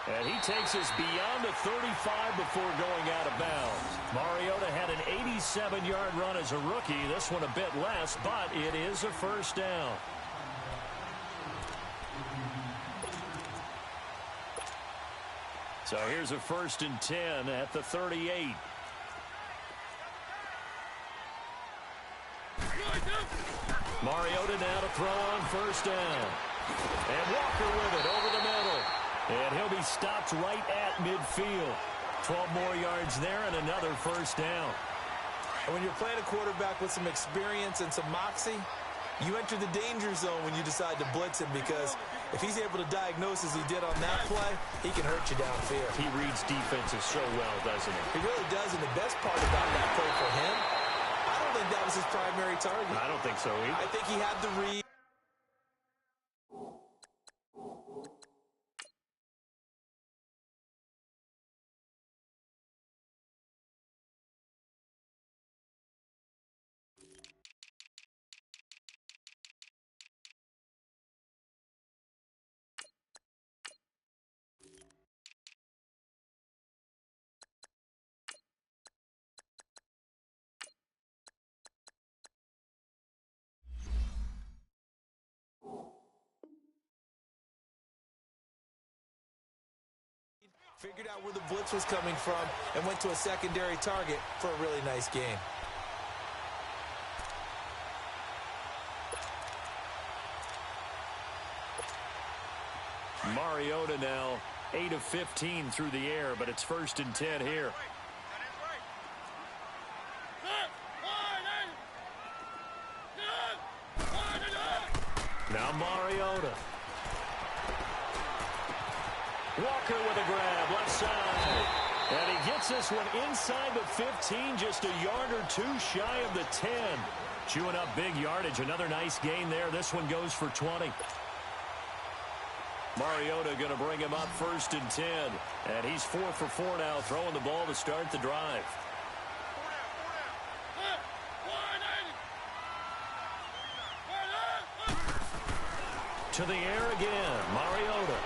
And he takes us beyond the 35 before going out of bounds. Mariota had an 87-yard run as a rookie. This one a bit less, but it is a 1st down. So here's a 1st and 10 at the 38. Mariota now to throw on 1st down. And Walker with it over the middle. And he'll be stopped right at midfield. 12 more yards there and another first down. And when you're playing a quarterback with some experience and some moxie, you enter the danger zone when you decide to blitz him, because if he's able to diagnose as he did on that play, he can hurt you downfield. He reads defenses so well, doesn't he? He really does, and the best part about that play for him, I don't think that was his primary target. I don't think so either. I think he had the read. Figured out where the blitz was coming from and went to a secondary target for a really nice gain. Mariota now 8 of 15 through the air, but it's 1st and 10 here. Now Mariota. Walker with a grab, left side. And he gets this one inside the 15, just a yard or two shy of the 10. Chewing up big yardage, another nice gain there. This one goes for 20. Mariota going to bring him up 1st and 10. And he's 4 for 4 now, throwing the ball to start the drive. To the air again, Mariota.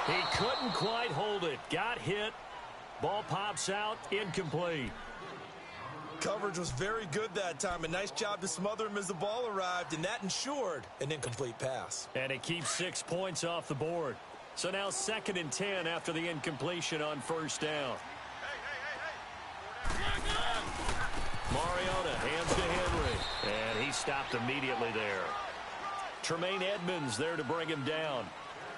He couldn't quite hold it. Got hit. Ball pops out. Incomplete. Coverage was very good that time. A nice job to smother him as the ball arrived, and that ensured an incomplete pass. And it keeps 6 points off the board. So now 2nd and 10 after the incompletion on 1st down. Mariota hands to Henry. And he stopped immediately there. Tremaine Edmonds there to bring him down.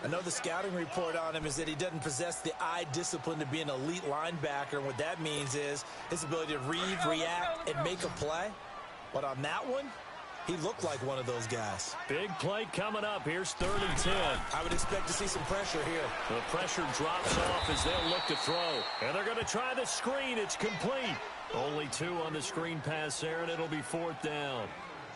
I know the scouting report on him is that he doesn't possess the eye discipline to be an elite linebacker. And what that means is his ability to read, react, and make a play. But on that one, he looked like one of those guys. Big play coming up. Here's 3rd and 10. I would expect to see some pressure here. The pressure drops off as they'll look to throw. And they're going to try the screen. It's complete. Only 2 on the screen pass there, and it'll be 4th down.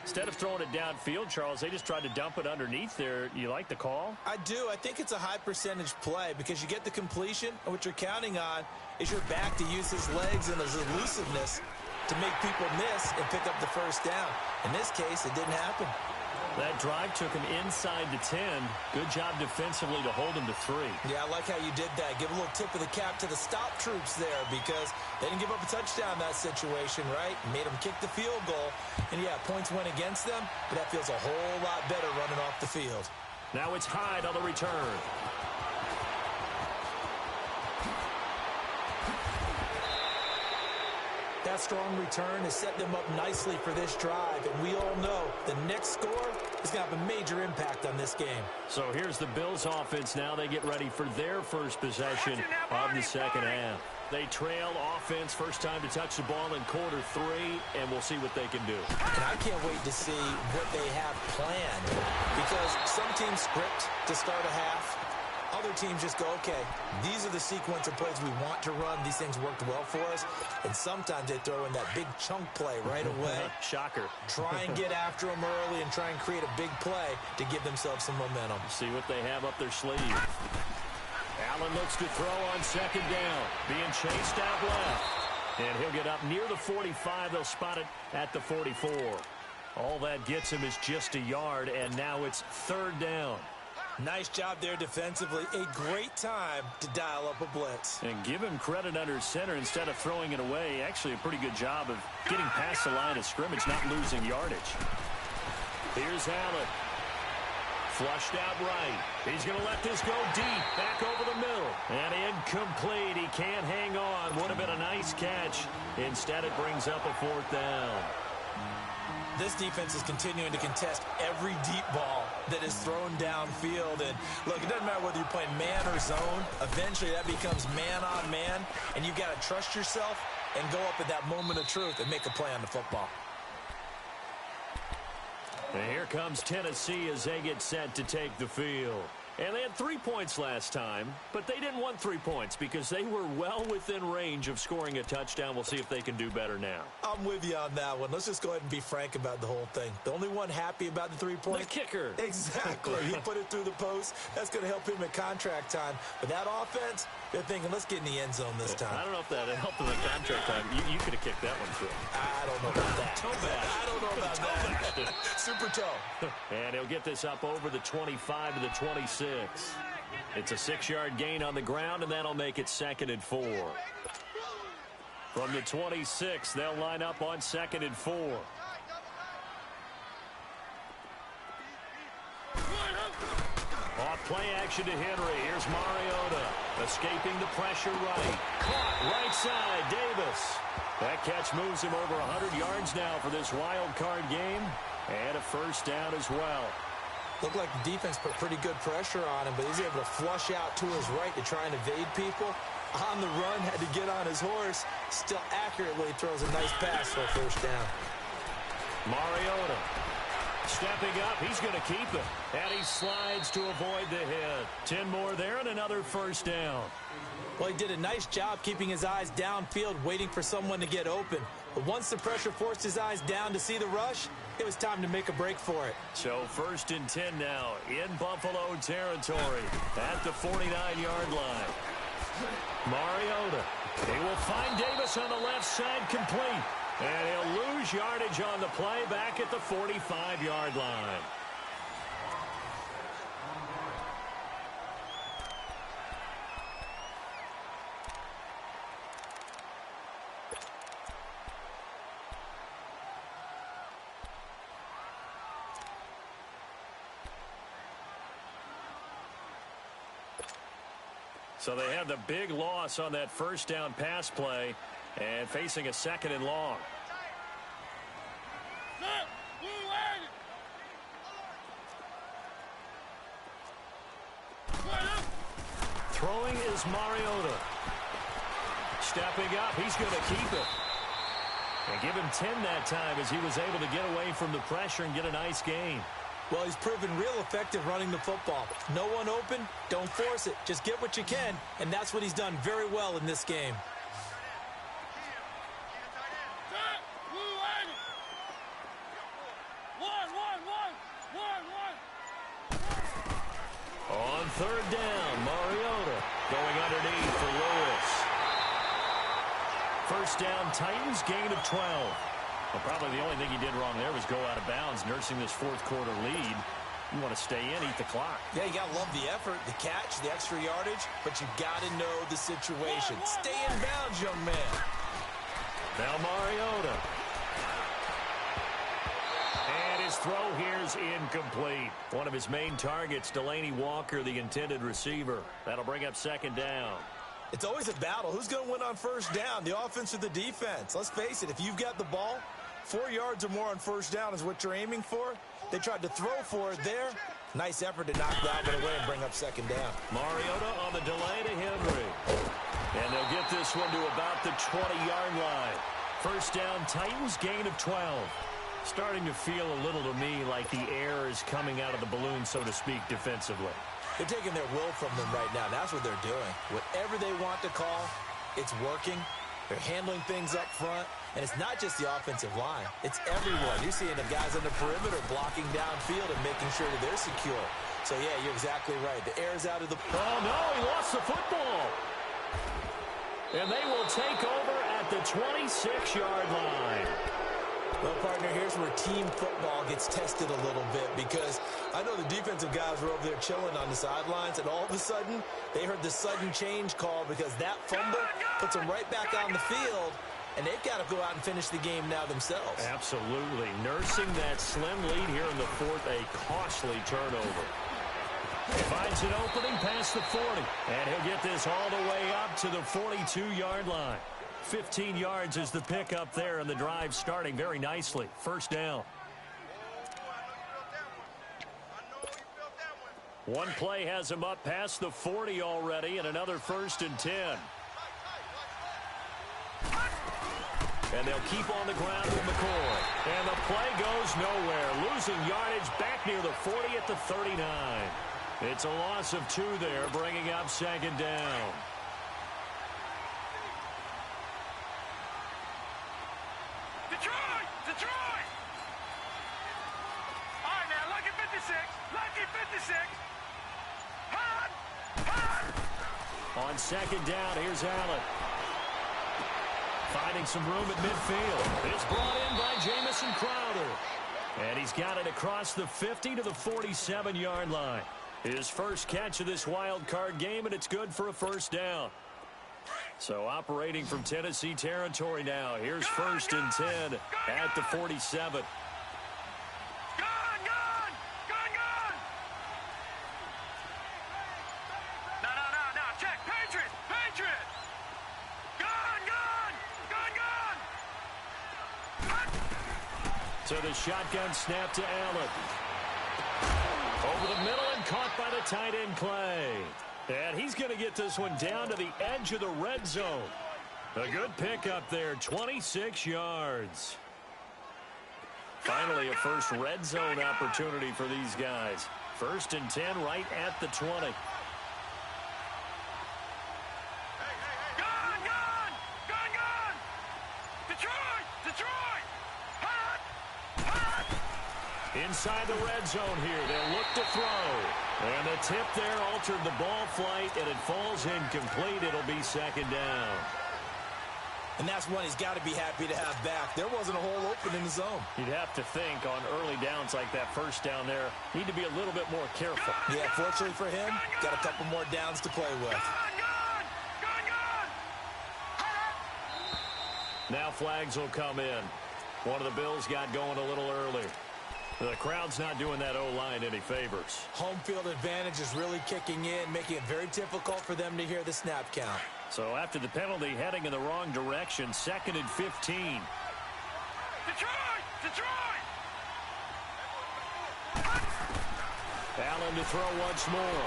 Instead of throwing it downfield, Charles, they just tried to dump it underneath there. You like the call? I do. I think it's a high percentage play because you get the completion, and what you're counting on is your back to use his legs and his elusiveness to make people miss and pick up the 1st down. In this case, it didn't happen. That drive took him inside the 10. Good job defensively to hold him to 3. Yeah, I like how you did that. Give a little tip of the cap to the stop troops there because they didn't give up a touchdown in that situation, right? Made them kick the field goal. And, yeah, points went against them, but that feels a whole lot better running off the field. Now it's Hyde on the return. That strong return has set them up nicely for this drive, and we all know the next score is going to have a major impact on this game. So here's the Bills offense now. They get ready for their first possession of the 2nd half. They trail offense, first time to touch the ball in quarter 3, and we'll see what they can do. And I can't wait to see what they have planned because some teams script to start a half. Other teams just go, okay, these are the sequence of plays we want to run. These things worked well for us. And sometimes they throw in that big chunk play right away. Shocker. Try and get after them early and try and create a big play to give themselves some momentum. See what they have up their sleeve. Allen looks to throw on 2nd down. Being chased out left. And he'll get up near the 45. They'll spot it at the 44. All that gets him is just a yard, and now it's 3rd down. Nice job there defensively. A great time to dial up a blitz. And give him credit under center instead of throwing it away. Actually a pretty good job of getting past the line of scrimmage, not losing yardage. Here's Allen. Flushed out right. He's going to let this go deep. Back over the middle. And incomplete. He can't hang on. Would have been a nice catch. Instead, it brings up a 4th down. This defense is continuing to contest every deep ball that is thrown downfield. And look, it doesn't matter whether you're playing man or zone. Eventually, that becomes man on man, and you've got to trust yourself and go up at that moment of truth and make a play on the football. And here comes Tennessee as they get set to take the field. And they had 3 points last time, but they didn't want 3 points because they were well within range of scoring a touchdown. We'll see if they can do better now. I'm with you on that one. Let's just go ahead and be frank about the whole thing. The only one happy about the 3 points? The kicker. Exactly. He put it through the post. That's going to help him at contract time. But that offense, they're thinking, let's get in the end zone this time. I don't know if that helped in the contract time. You could have kicked that one through. I don't know about that. Toe bash. I don't know about that. Super toe. And he'll get this up over the 25 to the 26. It's a 6-yard gain on the ground, and that'll make it 2nd and 4. From the 26, they'll line up on 2nd and 4. Off play action to Henry. Here's Mariota. Escaping the pressure right. Caught right side, Davis. That catch moves him over 100 yards now for this wild card game. And a first down as well. Looked like the defense put pretty good pressure on him, but he's able to flush out to his right to try and evade people. On the run, had to get on his horse. Still accurately throws a nice pass for a first down. Mariota stepping up. He's going to keep it. And he slides to avoid the hit. 10 more there and another first down. Well, he did a nice job keeping his eyes downfield, waiting for someone to get open. But once the pressure forced his eyes down to see the rush, it was time to make a break for it. So 1st and 10 now in Buffalo territory at the 49-yard line. Mariota. He will find Davis on the left side complete. And he'll lose yardage on the play back at the 45-yard line. So they have the big loss on that first down pass play and facing a 2nd and long. Throwing is Mariota. Stepping up, he's going to keep it. And give him 10 that time as he was able to get away from the pressure and get a nice gain. Well, he's proven real effective running the football. No one open, don't force it. Just get what you can, and that's what he's done very well in this game. On 3rd down, Mariota going underneath for Lewis. First down, Titans, gain of 12. Well, probably the only thing he did wrong there was go out of bounds, nursing this 4th quarter lead. You want to stay in, eat the clock. Yeah, you got to love the effort, the catch, the extra yardage, but you got to know the situation. Stay in bounds, young man. Now Mariota. And his throw here is incomplete. One of his main targets, Delaney Walker, the intended receiver. That'll bring up 2nd down. It's always a battle. Who's going to win on first down, the offense or the defense? Let's face it, if you've got the ball, 4 yards or more on first down is what you're aiming for. They tried to throw for it there. Nice effort to knock that one away and bring up 2nd down. Mariota on the delay to Henry. And they'll get this one to about the 20-yard line. First down, Titans, gain of 12. Starting to feel a little to me like the air is coming out of the balloon, so to speak, defensively. They're taking their will from them right now. That's what they're doing. Whatever they want to call, it's working. They're handling things up front. And it's not just the offensive line. It's everyone. You're seeing the guys on the perimeter blocking downfield and making sure that they're secure. So, yeah, you're exactly right. The air's out of the... Oh, no, he lost the football. And they will take over at the 26-yard line. Well, partner, here's where team football gets tested a little bit because I know the defensive guys were over there chilling on the sidelines, and all of a sudden, they heard the sudden change call because that fumble puts them right back on the field, and they've got to go out and finish the game now themselves. Absolutely. Nursing that slim lead here in the 4th, a costly turnover. He finds an opening past the 40, and he'll get this all the way up to the 42-yard line. 15 yards is the pickup there, and the drive starting very nicely. First down. One play has him up past the 40 already, and another 1st and 10. And they'll keep on the ground with McCoy. And the play goes nowhere. Losing yardage back near the 40 at the 39. It's a loss of 2 there, bringing up 2nd down. Detroit! Detroit! All right, now, lucky 56. Lucky 56. Hot! Hot! On 2nd down, here's Allen. Finding some room at midfield. It's brought in by Jamison Crowder. And he's got it across the 50 to the 47-yard line. His first catch of this wild card game, and it's good for a 1st down. So operating from Tennessee territory now. Here's 1st and 10 at the 47. To the shotgun snap to Allen. Over the middle and caught by the tight end Clay. And he's going to get this one down to the edge of the red zone. A good pickup there, 26 yards. Finally, a first red zone opportunity for these guys. 1st and 10 right at the 20. Inside the red zone here. They'll look to throw. And the tip there altered the ball flight, and it falls incomplete. It'll be 2nd down. And that's one he's got to be happy to have back. There wasn't a hole open in the zone. You'd have to think on early downs like that 1st down there, need to be a little bit more careful. Yeah, fortunately for him, got a couple more downs to play with. Now flags will come in. One of the Bills got going a little early. The crowd's not doing that O-line any favors. Home field advantage is really kicking in, making it very difficult for them to hear the snap count. So after the penalty, heading in the wrong direction, 2nd and 15. Detroit! Detroit! Allen to throw once more.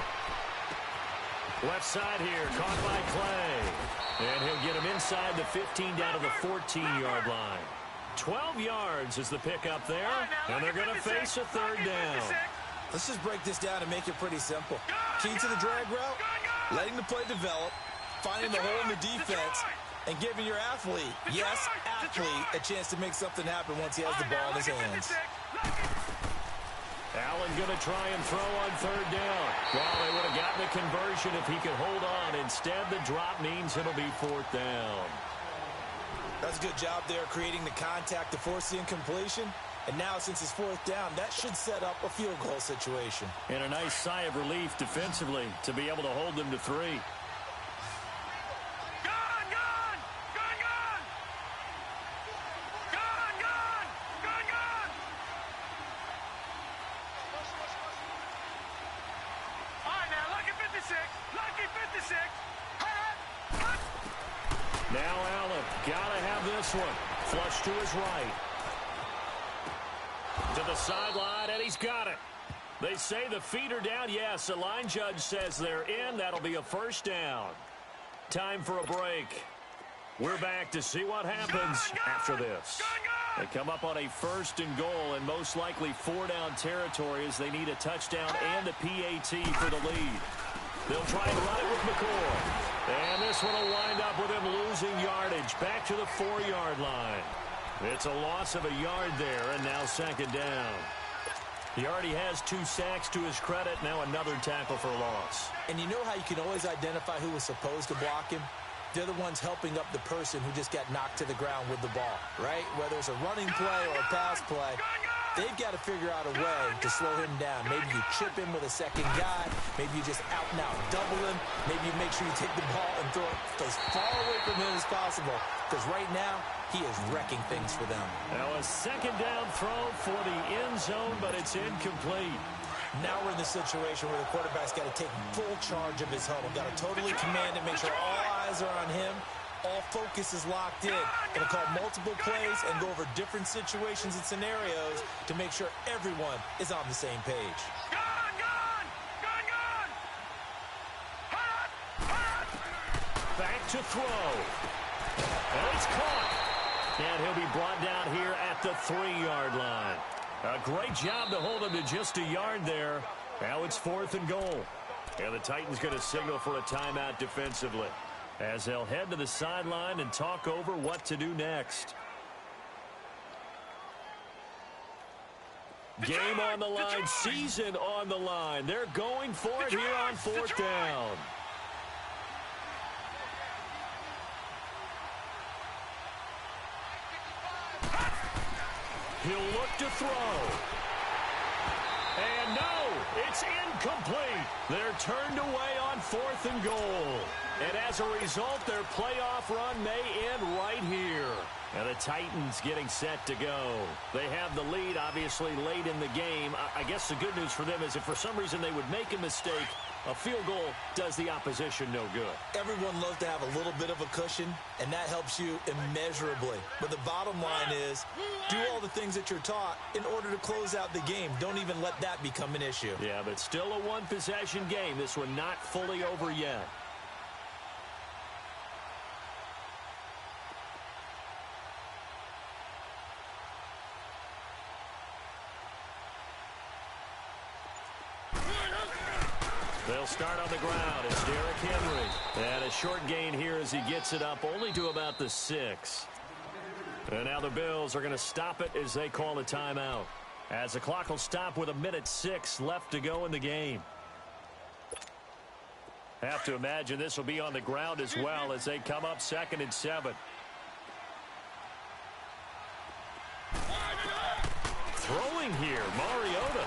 Left side here, caught by Clay. And he'll get him inside the 15 down to the 14-yard line. 12 yards is the pickup there, and they're going to face a 3rd down. Let's just break this down and make it pretty simple. Key to the drag route, letting the play develop, finding the hole in the defense, and giving your athlete, yes, athlete, a chance to make something happen once he has the ball in his hands. Allen going to try and throw on 3rd down. Well, they would have gotten a conversion if he could hold on. Instead, the drop means it'll be 4th down. That's a good job there creating the contact to force the incompletion. And now, since it's 4th down, that should set up a field goal situation. And a nice sigh of relief defensively to be able to hold them to 3. Now Allen, gotta have this one. Flush to his right. To the sideline, and he's got it. They say the feet are down. Yes, the line judge says they're in. That'll be a 1st down. Time for a break. We're back to see what happens after this. They come up on a 1st and goal, and most likely 4-down territory as they need a touchdown and a PAT for the lead. They'll try and run it with McCoy. And this one will wind up with him losing yardage back to the 4-yard line. It's a loss of a yard there, and now 2nd down. He already has 2 sacks to his credit, now another tackle for loss. And you know how you can always identify who was supposed to block him? They're the ones helping up the person who just got knocked to the ground with the ball, right? Whether it's a running play or a pass play, they've got to figure out a way to slow him down. Maybe you chip him with a 2nd guy. Maybe you just out and out double him. Maybe you make sure you take the ball and throw it as far away from him as possible. Because right now, he is wrecking things for them. Now a 2nd down throw for the end zone, but it's incomplete. Now we're in the situation where the quarterback's got to take full charge of his huddle. Got to totally command it, make sure all eyes are on him, all focus is locked in. Going to call multiple plays and go over different situations and scenarios to make sure everyone is on the same page. Back to throw. And it's caught. And he'll be brought down here at the 3-yard line. A great job to hold him to just a yard there. Now it's 4th and goal. And the Titans going to signal for a timeout defensively, as they'll head to the sideline and talk over what to do next. Game on the line, season on the line. They're going for it here on 4th down. He'll look to throw. And no, it's incomplete. They're turned away on 4th and goal. And as a result, their playoff run may end right here. And the Titans getting set to go. They have the lead, obviously, late in the game. I guess the good news for them is if for some reason they would make a mistake, a field goal does the opposition no good. Everyone loves to have a little bit of a cushion, and that helps you immeasurably. But the bottom line is, do all the things that you're taught in order to close out the game. Don't even let that become an issue. Yeah, but still a one-possession game. This one not fully over yet. They'll start on the ground. It's Derrick Henry. And a short gain here as he gets it up only to about the 6. And now the Bills are going to stop it as they call a timeout, as the clock will stop with 1:06 left to go in the game. Have to imagine this will be on the ground as well as they come up 2nd and 7. Throwing here, Mariota.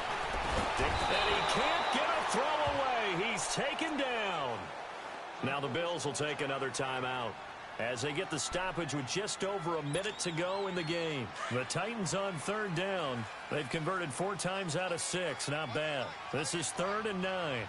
And he can't get a throw away. He's taken down. Now the Bills will take another timeout as they get the stoppage with just over a minute to go in the game. The Titans on 3rd down. They've converted 4 times out of 6. Not bad. This is 3rd and 9.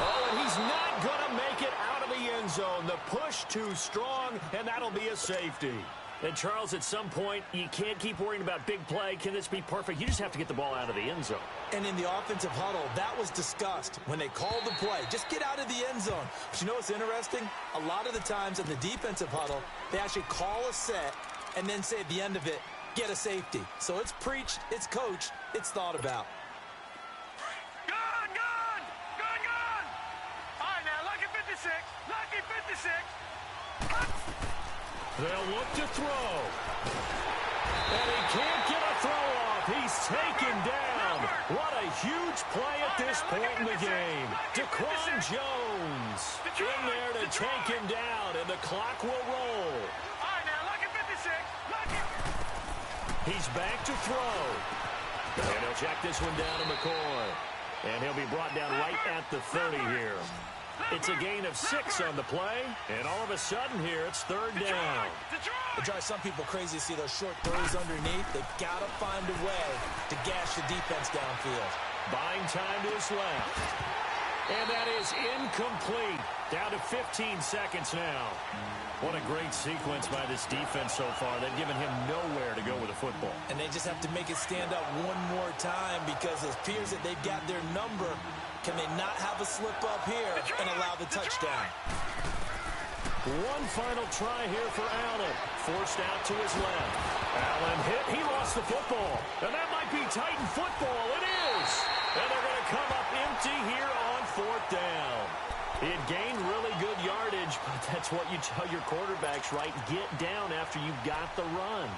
Oh, and he's not going to make it out of the end zone. The push too strong, and that'll be a safety. And, Charles, at some point, you can't keep worrying about big play. Can this be perfect? You just have to get the ball out of the end zone. And in the offensive huddle, that was discussed when they called the play. Just get out of the end zone. But you know what's interesting? A lot of the times in the defensive huddle, they actually call a set and then say at the end of it, get a safety. So it's preached, it's coached, it's thought about. Gone! All right, now, lucky 56. Lucky 56. They'll look to throw. And he can't get a throw off. He's taken down. What a huge play at this point in the game. Daquan Jones in there to take him down, and the clock will roll. All right, now, lucky 56. Lucky. He's back to throw. And he'll check this one down to McCoy. And he'll be brought down right at the 30 here. It's a gain of 6 on the play, and all of a sudden here, it's 3rd down. It drives some people crazy to see those short throws underneath. They've got to find a way to gash the defense downfield. Buying time to his left. And that is incomplete. Down to 15 seconds now. What a great sequence by this defense so far. They've given him nowhere to go with the football. And they just have to make it stand up one more time because it appears that they've got their number. Can they not have a slip up here and allow the touchdown? One final try here for Allen. Forced out to his left. Allen hit. He lost the football. And that might be Titan football. It is. And they're going to come up empty here on 4th down. It gained really good yardage, but that's what you tell your quarterbacks, right? Get down after you've got the run.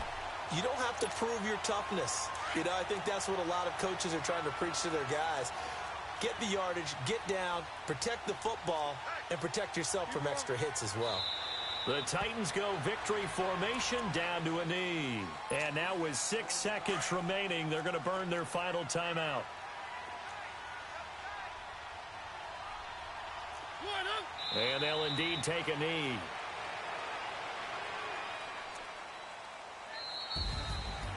You don't have to prove your toughness. You know, I think that's what a lot of coaches are trying to preach to their guys. Get the yardage, get down, protect the football, and protect yourself from extra hits as well. The Titans go victory formation down to a knee. And now with 6 seconds remaining, they're going to burn their final timeout. And they'll indeed take a knee.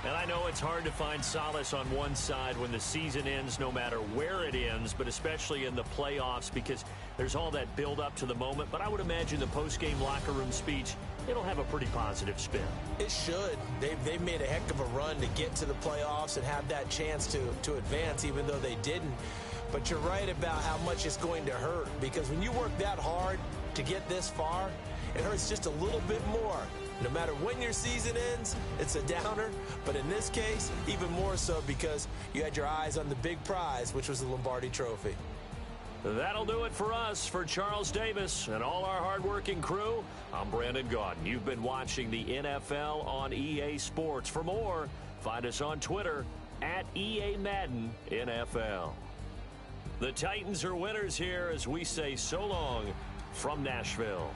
And I know it's hard to find solace on one side when the season ends, no matter where it ends, but especially in the playoffs because there's all that build up to the moment. But I would imagine the post-game locker room speech, it'll have a pretty positive spin. It should. They've made a heck of a run to get to the playoffs and have that chance to advance, even though they didn't. But you're right about how much it's going to hurt because when you work that hard to get this far, it hurts just a little bit more. No matter when your season ends, it's a downer. But in this case, even more so because you had your eyes on the big prize, which was the Lombardi Trophy. That'll do it for us. For Charles Davis and all our hardworking crew, I'm Brandon Gaudin. You've been watching the NFL on EA Sports. For more, find us on Twitter at EA Madden NFL. The Titans are winners here as we say so long from Nashville.